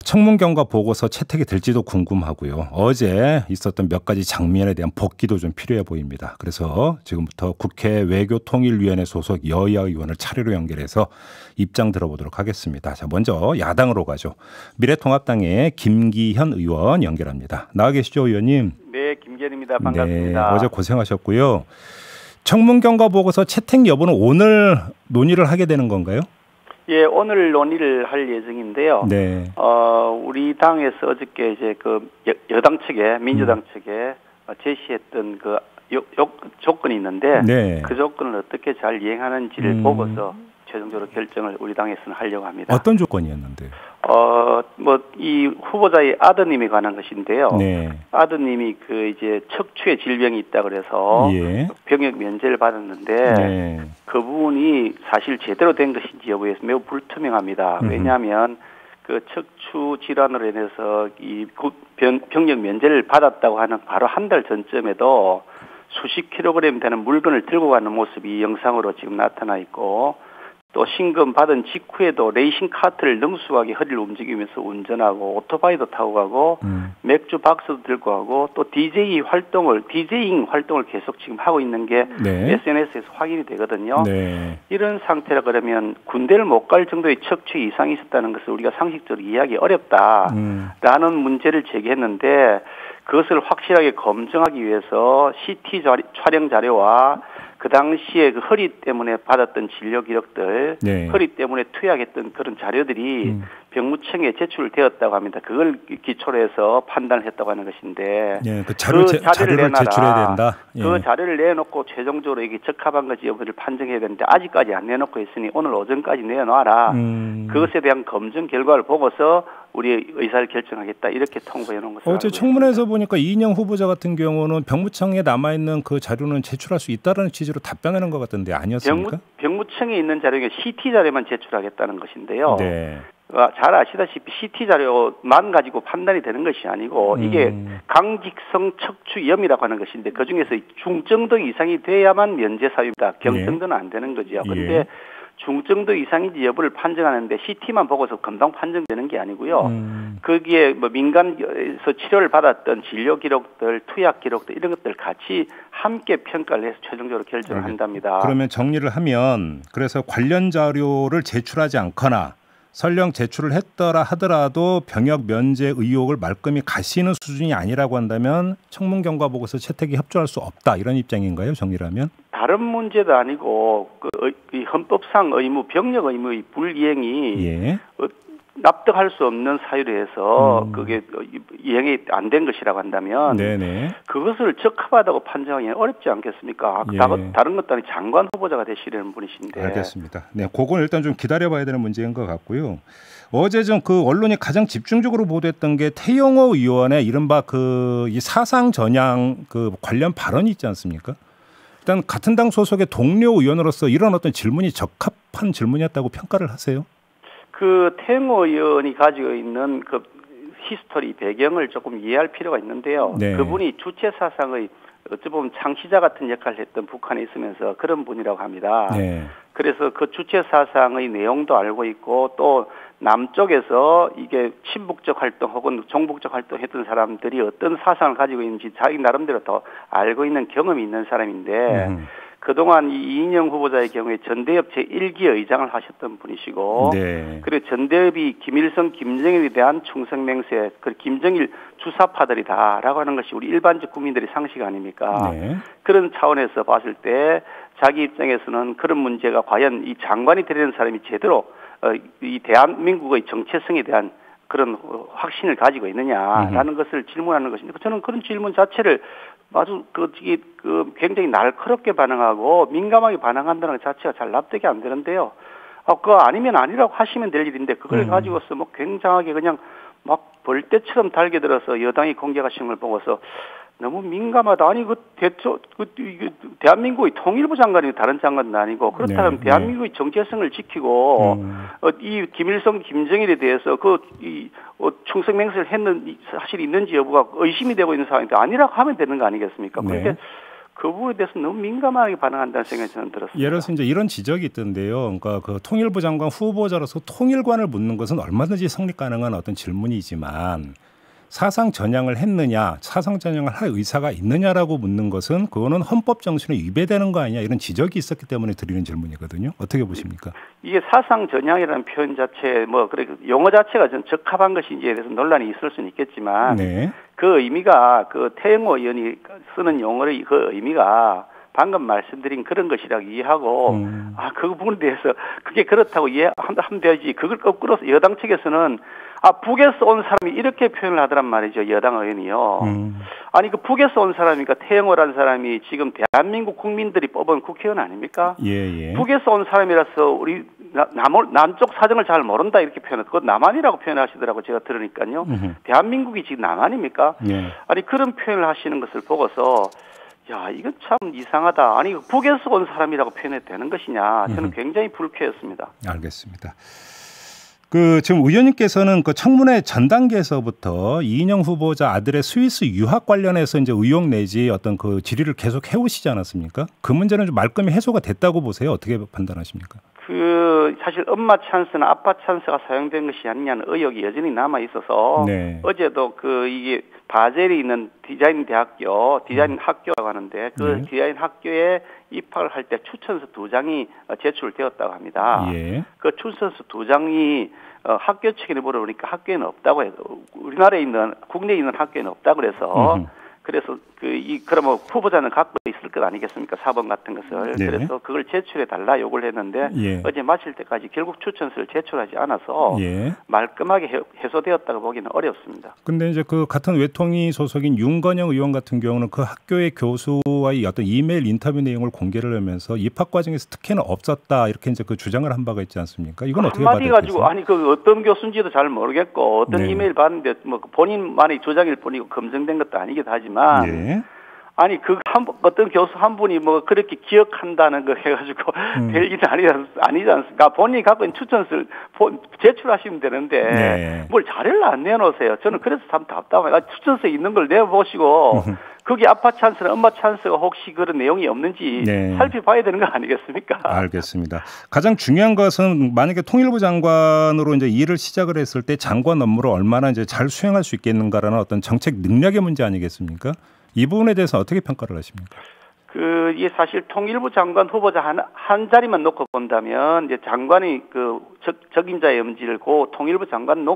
청문경과 보고서 채택이 될지도 궁금하고요. 어제 있었던 몇 가지 장면에 대한 복귀도 좀 필요해 보입니다. 그래서 지금부터 국회 외교통일위원회 소속 여야 의원을 차례로 연결해서 입장 들어보도록 하겠습니다. 자, 먼저 야당으로 가죠. 미래통합당의 김기현 의원 연결합니다. 나와 계시죠, 의원님? 네, 김기현입니다. 반갑습니다. 네, 어제 고생하셨고요. 청문경과 보고서 채택 여부는 오늘 논의를 하게 되는 건가요? 예, 오늘 논의를 할 예정인데요. 네. 우리 당에서 어저께 이제 그 여당 측에 민주당 측에 제시했던 그 조건이 있는데 네. 그 조건을 어떻게 잘 이행하는지를 보고서 최종적으로 결정을 우리 당에서는 하려고 합니다. 어떤 조건이었는데? 이 후보자의 아드님에 관한 것인데요. 네. 아드님이 그 이제 척추에 질병이 있다 그래서 예. 병역 면제를 받았는데 네. 그 부분이 사실 제대로 된 것인지 여부에서 매우 불투명합니다. 왜냐하면 그 척추 질환으로 인해서 이 병역 면제를 받았다고 하는 바로 한 달 전쯤에도 수십 킬로그램 되는 물건을 들고 가는 모습이 영상으로 지금 나타나 있고, 또 신금 받은 직후에도 레이싱 카트를 능숙하게 허리를 움직이면서 운전하고 오토바이도 타고 가고 맥주 박스도 들고 가고 또 디제잉 활동을 계속 지금 하고 있는 게 네. SNS에서 확인이 되거든요. 네. 이런 상태라 그러면 군대를 못 갈 정도의 척추 이상이 있었다는 것을 우리가 상식적으로 이해하기 어렵다라는 문제를 제기했는데, 그것을 확실하게 검증하기 위해서 CT 촬영 자료와 그 당시에 그 허리 때문에 받았던 진료 기록들, 네. 허리 때문에 투약했던 그런 자료들이 병무청에 제출되었다고 합니다. 그걸 기초로 해서 판단을 했다고 하는 것인데, 네, 그 자료를 제출해야 된다. 예. 그 자료를 내놓고 최종적으로 이게 적합한 것이 여부를 판정해야 되는데 아직까지 안 내놓고 있으니 오늘 오전까지 내놔라. 그것에 대한 검증 결과를 보고서 우리 의사를 결정하겠다, 이렇게 통보해 놓은 것을 어제 알고 청문회에서 있습니다. 보니까 이인영 후보자 같은 경우는 병무청에 남아있는 그 자료는 제출할 수 있다는 취지로 답변하는 것 같던데 아니었습니까? 병무청에 있는 자료에 CT 자료만 제출하겠다는 것인데요. 네. 잘 아시다시피 CT 자료만 가지고 판단이 되는 것이 아니고 이게 강직성 척추염이라고 하는 것인데 그중에서 중증도 이상이 돼야만 면제 사유입니다. 경증도는 안 되는 거죠. 그런데 예. 중증도 이상인지 여부를 판정하는데 CT만 보고서 금방 판정되는 게 아니고요. 거기에 뭐 민간에서 치료를 받았던 진료 기록들, 투약 기록들 이런 것들 같이 함께 평가를 해서 최종적으로 결정을 한답니다. 그러면 정리를 하면, 그래서 관련 자료를 제출하지 않거나 설령 제출을 했더라 하더라도 병역 면제 의혹을 말끔히 가시는 수준이 아니라고 한다면 청문경과 보고서 채택이 협조할 수 없다, 이런 입장인가요? 정리를 하면? 다른 문제도 아니고 이 헌법상 의무, 병역 의무의 불이행이 예. 납득할 수 없는 사유로 해서 그게 이행이 안 된 것이라고 한다면 네네. 그것을 적합하다고 판정하기는 어렵지 않겠습니까? 예. 다른 것도 아니고 장관 후보자가 되시려는 분이신데. 알겠습니다. 네, 그건 일단 좀 기다려봐야 되는 문제인 것 같고요. 어제 좀 그 언론이 가장 집중적으로 보도했던 게 태영호 의원의 이른바 그 이 사상 전향 그 관련 발언이 있지 않습니까? 일단 같은 당 소속의 동료 의원으로서 이런 어떤 질문이 적합한 질문이었다고 평가를 하세요? 그 태영호 의원이 가지고 있는 그 히스토리 배경을 조금 이해할 필요가 있는데요. 네. 그분이 주체 사상의 어찌 보면 창시자 같은 역할을 했던 북한에 있으면서 그런 분이라고 합니다. 네. 그래서 그 주체 사상의 내용도 알고 있고 또 남쪽에서 이게 친북적 활동 혹은 종북적 활동했던 사람들이 어떤 사상을 가지고 있는지 자기 나름대로 더 알고 있는 경험이 있는 사람인데 그동안 이 이인영 후보자의 경우에 전대협 제1기 의장을 하셨던 분이시고 네. 그리고 전대협이 김일성, 김정일에 대한 충성맹세, 그 김정일 주사파들이다라고 하는 것이 우리 일반적 국민들의 상식 아닙니까? 네. 그런 차원에서 봤을 때 자기 입장에서는 그런 문제가 과연 이 장관이 되려는 사람이 제대로 이 대한민국의 정체성에 대한 그런 확신을 가지고 있느냐라는 것을 질문하는 것인데, 저는 그런 질문 자체를 아주 굉장히 날카롭게 반응하고 민감하게 반응한다는 것 자체가 잘 납득이 안 되는데요. 그거 아니면 아니라고 하시면 될 일인데 그걸 가지고서 뭐 굉장하게 그냥 막 벌떼처럼 달겨들어서 여당이 공격하시는 걸 보고서 너무 민감하다. 아니 대한민국의 통일부 장관이 다른 장관도 아니고 그렇다면 대한민국의 정체성을 지키고 이 김일성, 김정일에 대해서 충성맹세를 했는 사실이 있는지 여부가 의심이 되고 있는 상황인데 아니라고 하면 되는 거 아니겠습니까? 그런데 그 부분에 대해서 너무 민감하게 반응한다는 생각이 저는 들었습니다. 예를 들어서 이제 이런 지적이 있던데요. 그러니까 그 통일부 장관 후보자로서 통일관을 묻는 것은 얼마든지 성립 가능한 어떤 질문이지만 사상 전향을 했느냐, 사상 전향을 할 의사가 있느냐라고 묻는 것은 그거는 헌법 정신에 위배되는 거 아니냐 이런 지적이 있었기 때문에 드리는 질문이거든요. 어떻게 보십니까? 이게 사상 전향이라는 표현 자체, 뭐 그래 용어 자체가 좀 적합한 것인지에 대해서 논란이 있을 수는 있겠지만, 네. 그 의미가 그 태영호 의원이 쓰는 용어의 그 의미가 방금 말씀드린 그런 것이라고 이해하고, 그 부분에 대해서 그게 그렇다고 이해하면 되지. 그걸 거꾸로 여당 측에서는 북에서 온 사람이 이렇게 표현을 하더란 말이죠. 여당 의원이요. 아니, 그 북에서 온 사람이니까 태영호라는 사람이 지금 대한민국 국민들이 뽑은 국회의원 아닙니까? 예. 북에서 온 사람이라서 우리 남쪽 사정을 잘 모른다 이렇게 표현해서 그것 남한이라고 표현하시더라고 제가 들으니까요. 대한민국이 지금 남한입니까? 예. 아니, 그런 표현을 하시는 것을 보고서 야, 이건 참 이상하다. 아니, 북에서 온 사람이라고 표현해도 되는 것이냐. 저는 굉장히 불쾌했습니다. 알겠습니다. 지금 의원님께서는 그 청문회 전 단계에서부터 이인영 후보자 아들의 스위스 유학 관련해서 이제 의혹 내지 어떤 그 질의를 계속 해오시지 않았습니까? 그 문제는 좀 말끔히 해소가 됐다고 보세요. 어떻게 판단하십니까? 사실 엄마 찬스나 아빠 찬스가 사용된 것이 아니냐는 의혹이 여전히 남아 있어서 네. 어제도 이게 바젤이 있는 디자인 학교라고 하는데 그 디자인 학교에 입학을 할 때 추천서 2장이 제출되었다고 합니다. 예. 그 추천서 2장이 학교 측에 물어보니까 학교에는 없다고 해서 우리나라에 있는 국내에 있는 학교에는 없다고 그래서 그러면 후보자는 갖고 있을 것 아니겠습니까? 사본 같은 것을. 네. 그래서 그걸 제출해 달라 요구를 했는데 어제 마칠 때까지 결국 추천서를 제출하지 않아서 말끔하게 해소되었다고 보기는 어렵습니다. 근데 이제 그 같은 외통위 소속인 윤건영 의원 같은 경우는 그 학교의 교수와의 어떤 이메일 인터뷰 내용을 공개를 하면서 입학 과정에서 특혜는 없었다 이렇게 이제 그 주장을 한 바가 있지 않습니까? 이건 어떻게 한마디 받아들이세요? 가지고 그 어떤 교수인지도 잘 모르겠고 어떤 이메일 받는데 뭐 본인만의 주장일 뿐이고 검증된 것도 아니기도 하지만 아니 어떤 교수 한 분이 뭐 그렇게 기억한다는 거 해가지고 될 일은 아니지 않습니까? 본인이 갖고 있는 추천서를 제출하시면 되는데 뭘 자료를 안 내놓으세요. 저는 그래서 참 답답해요. 추천서에 있는 걸 내보시고 거기 아빠 찬스나 엄마 찬스가 혹시 그런 내용이 없는지 살펴봐야 되는 거 아니겠습니까? 알겠습니다. 가장 중요한 것은 만약에 통일부 장관으로 이제 일을 시작을 했을 때 장관 업무를 얼마나 이제 잘 수행할 수 있겠는가라는 어떤 정책 능력의 문제 아니겠습니까? 이 부분에 대해서 어떻게 평가를 하십니까? 이게 사실 통일부 장관 후보자 한 자리만 놓고 본다면 이제 장관이 적임자의 음질을 통일부 장관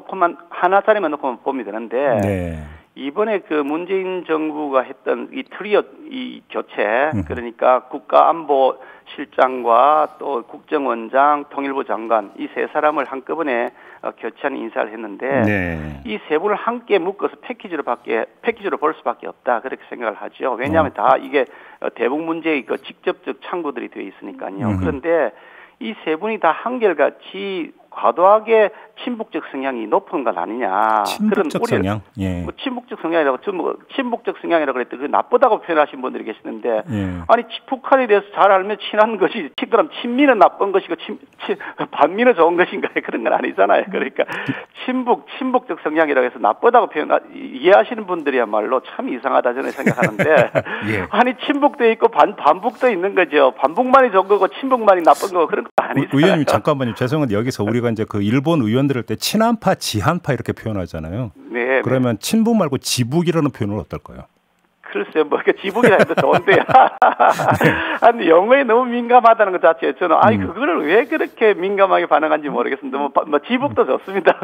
하나 자리만 놓고만 보면 되는데 이번에 문재인 정부가 했던 이 트리오 교체 그러니까 국가안보실장과 또 국정원장, 통일부 장관 이 세 사람을 한꺼번에 교체한 인사를 했는데 이 세 분을 함께 묶어서 패키지로 볼 수밖에 없다 그렇게 생각을 하죠. 왜냐하면 다 이게 대북 문제의 직접적 창구들이 되어 있으니까요. 그런데 이 세 분이 다 한결같이 과도하게 친북적 성향이 높은 것 아니냐. 친북적 성향? 친북적 성향이라고, 친북적 성향이라고 그랬더니 나쁘다고 표현하신 분들이 계시는데, 아니, 북한에 대해서 잘 알면 친한 것이, 그럼 친미는 나쁜 것이고, 반미는 좋은 것인가? 그런 건 아니잖아요. 그러니까, 친북적 성향이라고 해서 나쁘다고 이해하시는 분들이야말로 참 이상하다 저는 생각하는데, 아니, 친북도 있고, 반북도 있는 거죠. 반북만이 좋은 거고, 친북만이 나쁜 거고, 그런 거 아니잖아요. 의원님, 잠깐만요. 죄송한데, 여기서 우리가 이제 일본 의원들 할 때 친한파, 지한파 이렇게 표현하잖아요. 그러면 친북 말고 지북이라는 표현은 어떨까요? 글쎄요, 지북이라 해도 좋은데요. 아니, 영어에 너무 민감하다는 것 자체에 저는, 그거를 왜 그렇게 민감하게 반응한지 모르겠습니다. 지북도 좋습니다.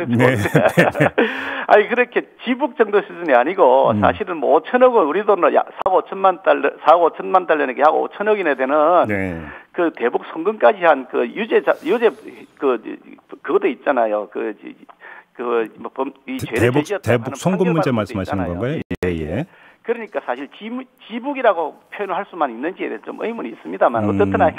아니, 그렇게 지북 정도 수준이 아니고, 사실은 5천억 원, 우리 돈으로 4억 5천만 달러니까 약 5천억이나 되는, 대북 송금까지 한 그것도 있잖아요. 대북 송금 문제 말씀하시는 건가요? 그러니까 사실 지북이라고 표현을 할 수만 있는지에 대해서 좀 의문이 있습니다만 어떻거나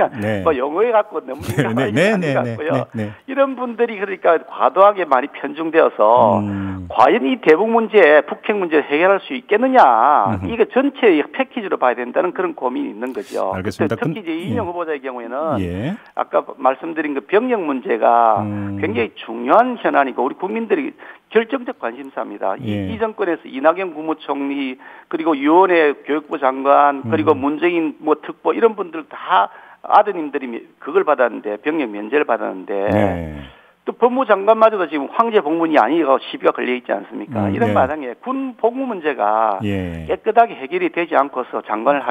영어에 갖고 너무 민감하지 않고요. 이런 분들이 그러니까 과도하게 많이 편중되어서 과연 이 대북 문제, 북핵 문제를 해결할 수 있겠느냐 이게 전체 패키지로 봐야 된다는 그런 고민이 있는 거죠. 알겠습니다. 특히 이제 이인영 후보자의 경우에는 아까 말씀드린 그 병역 문제가 굉장히 중요한 현안이고 우리 국민들이 결정적 관심사입니다. 이 정권에서 이낙연 국무총리 그리고 유원회 교육부 장관 그리고 문재인 뭐 특보 이런 분들 다 아드님들이 그걸 받았는데 병역 면제를 받았는데 네. 또 법무장관마저도 지금 황제 복문이 아니고 시비가 걸려 있지 않습니까? 이런 네. 마당에 군 복무 문제가 예. 깨끗하게 해결이 되지 않고서 장관을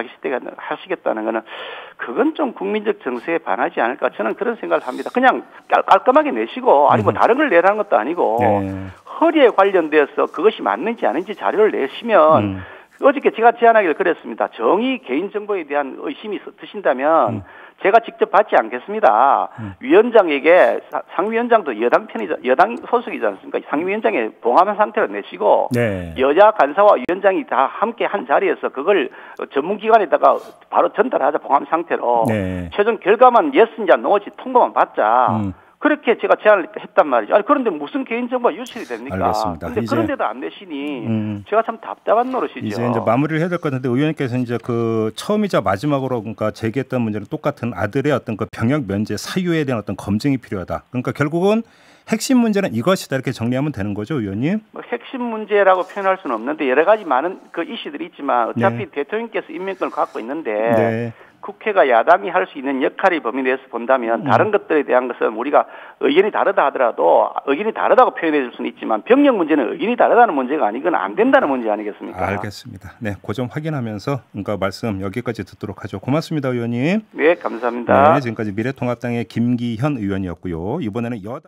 하시겠다는 거는 그건 좀 국민적 정서에 반하지 않을까 저는 그런 생각을 합니다. 그냥 깔끔하게 내시고 아니 뭐 다른 걸 내라는 것도 아니고 네. 허리에 관련돼서 그것이 맞는지 아닌지 자료를 내시면 어저께 제가 제안하기를 그랬습니다. 정의 개인정보에 대한 의심이 드신다면 제가 직접 받지 않겠습니다. 위원장에게 상위원장도 여당 소속이지 않습니까? 상위원장에 봉합한 상태로 내시고 네. 여야 간사와 위원장이 다 함께 한 자리에서 그걸 전문기관에다가 바로 전달하자 봉합 상태로 네. 최종 결과만 예스인지 노지 통보만 받자. 그렇게 제가 제안을 했단 말이죠. 아니, 그런데 무슨 개인정보가 유출이 됩니까? 알겠습니다. 근데 그런데도 안 내시니 제가 참 답답한 노릇이죠. 이제 마무리를 해야 될 것 같은데 의원님께서 이제 그 처음이자 마지막으로 그러니까 제기했던 문제는 똑같은 아들의 어떤 그 병역 면제 사유에 대한 어떤 검증이 필요하다. 그러니까 결국은 핵심 문제는 이것이다 이렇게 정리하면 되는 거죠, 의원님? 뭐 핵심 문제라고 표현할 수는 없는데 여러 가지 많은 그 이슈들이 있지만 어차피 네. 대통령께서 임명권을 갖고 있는데 네. 국회가 야당이 할 수 있는 역할의 범위 내에서 본다면 다른 것들에 대한 것은 우리가 의견이 다르다 하더라도 의견이 다르다고 표현해 줄 수는 있지만 병역 문제는 의견이 다르다는 문제가 아니건 안 된다는 문제 아니겠습니까? 알겠습니다. 네, 그 점 확인하면서 그러니까 말씀 여기까지 듣도록 하죠. 고맙습니다, 의원님. 네, 감사합니다. 네, 지금까지 미래통합당의 김기현 의원이었고요. 이번에는 여당